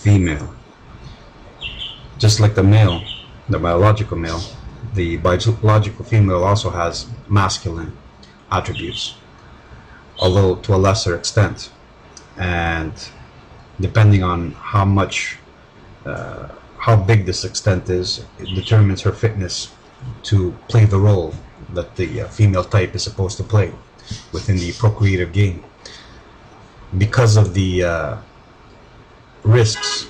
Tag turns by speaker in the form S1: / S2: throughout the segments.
S1: female. Just like the male, the biological male, the biological female also has masculine attributes, although to a lesser extent, and depending on how big this extent is, it determines her fitness to play the role that the female type is supposed to play within the procreative game. Because of the risks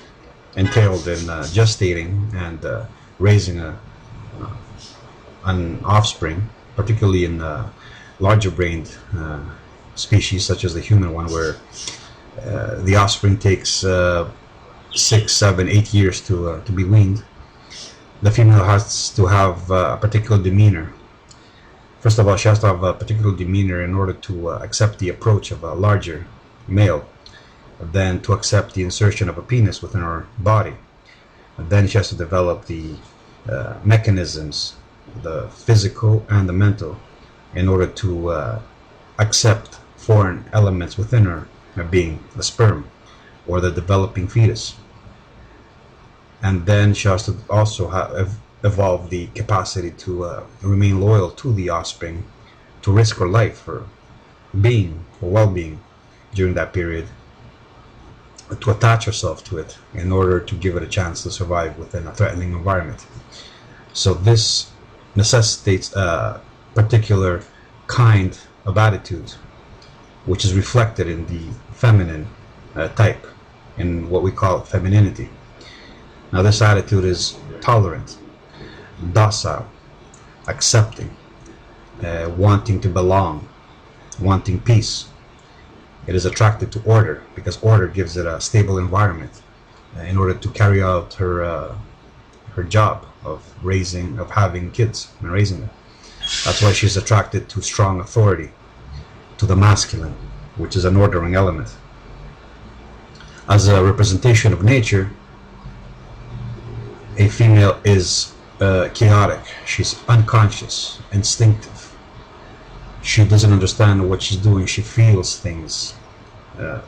S1: entailed in gestating and raising an offspring, particularly in larger brained species such as the human one, where the offspring takes 6, 7, 8 years to be weaned, the female has to have a particular demeanor. First of all, she has to have a particular demeanor in order to accept the approach of a larger male, then to accept the insertion of a penis within her body. And then she has to develop the mechanisms, the physical and the mental, in order to accept foreign elements within her, being the sperm or the developing fetus. And then she has to also evolve the capacity to remain loyal to the offspring, to risk her life for being or well-being during that period, to attach herself to it in order to give it a chance to survive within a threatening environment. So this necessitates a particular kind of attitude, which is reflected in the feminine type, in what we call femininity. Now this attitude is tolerant, docile, accepting, wanting to belong, wanting peace. It is attracted to order, because order gives it a stable environment in order to carry out her job of having kids and raising them. That's why she's attracted to strong authority, to the masculine, which is an ordering element. As a representation of nature, a female is chaotic. She's unconscious, instinctive. She doesn't understand what she's doing. She feels things.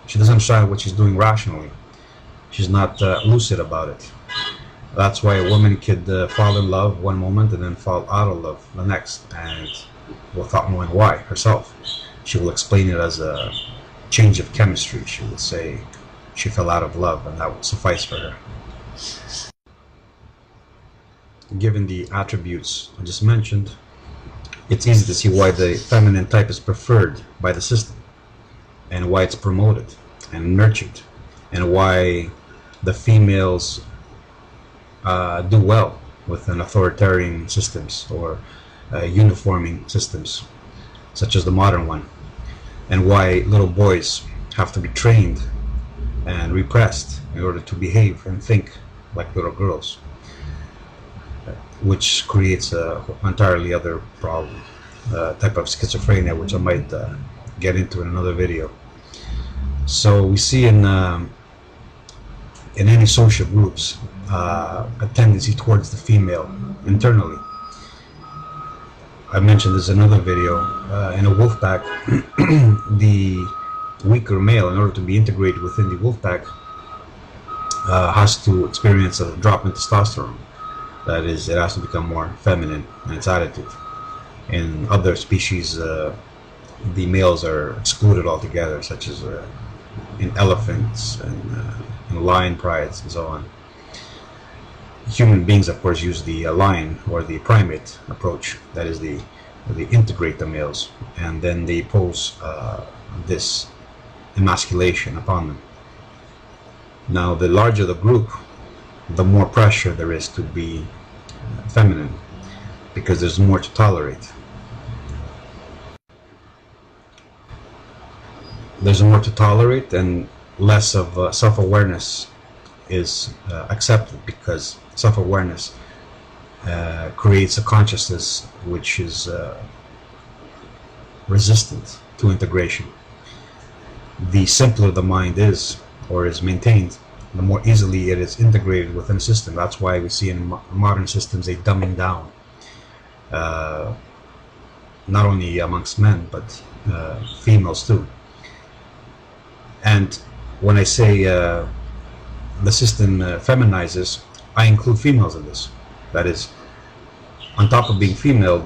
S1: She doesn't understand what she's doing rationally. She's not lucid about it. That's why a woman could fall in love one moment and then fall out of love the next, and without knowing why herself. She will explain it as a change of chemistry. She will say she fell out of love, and that would suffice for her. Given the attributes I just mentioned, it's easy to see why the feminine type is preferred by the system, and why it's promoted and nurtured, and why the females do well within authoritarian systems or uniforming systems such as the modern one, and why little boys have to be trained and repressed in order to behave and think like little girls, which creates an entirely other problem, type of schizophrenia, which I might get into in another video. So we see in any social groups a tendency towards the female internally. I mentioned this in another video. In a wolf pack, the weaker male, in order to be integrated within the wolf pack, has to experience a drop in testosterone. That is, it has to become more feminine in its attitude. In other species, the males are excluded altogether, such as in elephants and lion prides and so on. Human beings, of course, use the lion or the primate approach. That is, they integrate the males, and then they pose this emasculation upon them. Now, the larger the group, the more pressure there is to be feminine, because there's more to tolerate. There's more to tolerate, and less of self-awareness is accepted, because self-awareness creates a consciousness which is resistant to integration. The simpler the mind is, or is maintained, the more easily it is integrated within a system. That's why we see in modern systems a dumbing down, not only amongst men, but females too. And when I say the system feminizes, I include females in this. That is, on top of being female,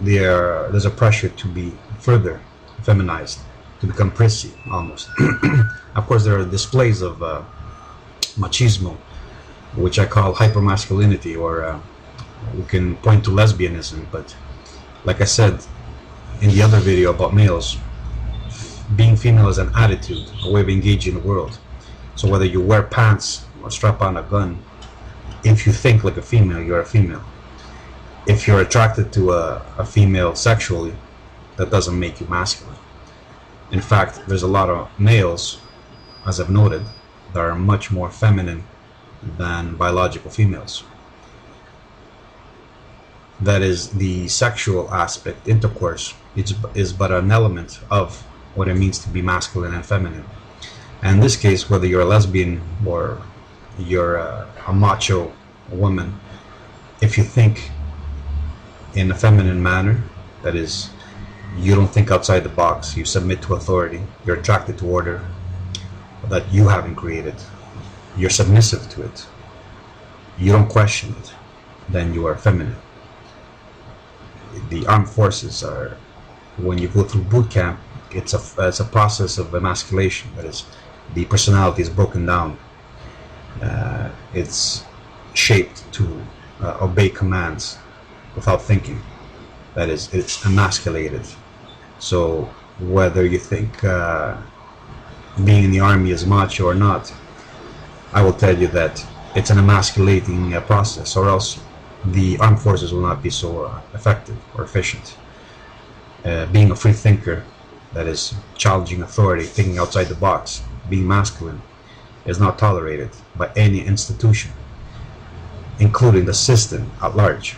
S1: there's a pressure to be further feminized, to become prissy almost. Of course, there are displays of machismo, which I call hypermasculinity, or we can point to lesbianism. But like I said in the other video about males, being female is an attitude, a way of engaging the world. So whether you wear pants or strap on a gun, if you think like a female, you're a female. If you're attracted to a female sexually, that doesn't make you masculine. In fact, there's a lot of males, as I've noted, that are much more feminine than biological females. That is, the sexual aspect, intercourse, is but an element of what it means to be masculine and feminine. And in this case, whether you're a lesbian or you're a macho woman, if you think in a feminine manner, that is, you don't think outside the box, you submit to authority, you're attracted to order that you haven't created, you're submissive to it, you don't question it, then you are feminine. The armed forces are, when you go through boot camp, it's a process of emasculation. That is, the personality is broken down. It's shaped to obey commands without thinking. That is, it's emasculated. So whether you think being in the army is macho or not, I will tell you that it's an emasculating process, or else the armed forces will not be so effective or efficient. Being a free thinker, that is, challenging authority, thinking outside the box, being masculine, is not tolerated by any institution, including the system at large.